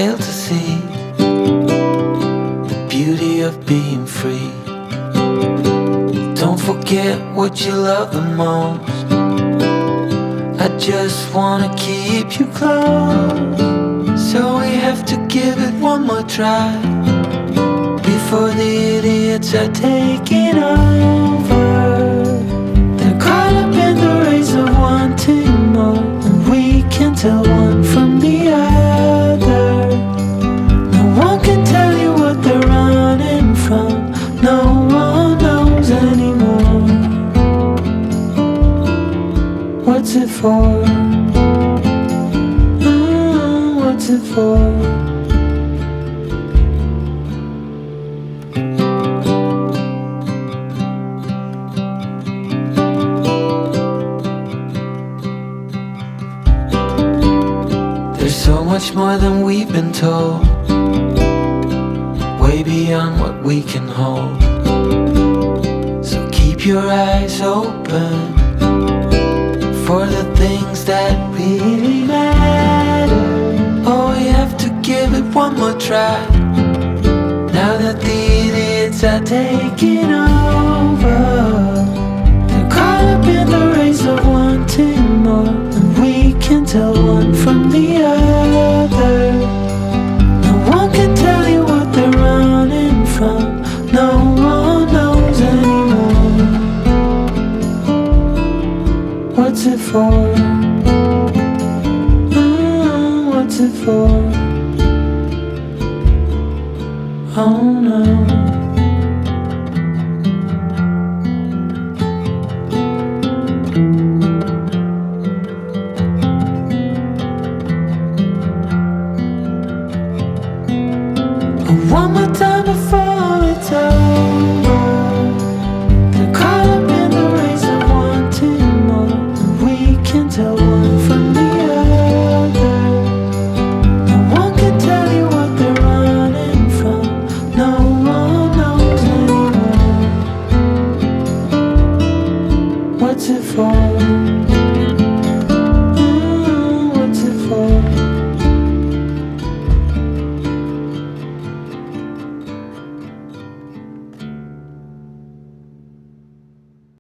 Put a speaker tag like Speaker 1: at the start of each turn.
Speaker 1: fail to see the beauty of being free. Don't forget what you love the most. I just wanna keep you close, so we have to give it one more try before the idiots are taking over. They're caught up in the race of wanting more, and we can tell one from the other. No one can tell you what they're running from. No one knows anymore. What's it for? What's it for? There's so much more than we've been told, way beyond what we can hold. So keep your eyes open for the things that really matter. Oh, we have to give it one more try now that the idiots are taking over. They're caught up in the race of wanting more, and we can tell one from the other. No one can tell you what they're running from. No one knows anymore. What's it for? What's it for? Oh no. One more time before it's over. They're caught up in the race of wanting more, and we can tell one from the other. No one can tell you what they're running from. No one knows anymore. What's it for?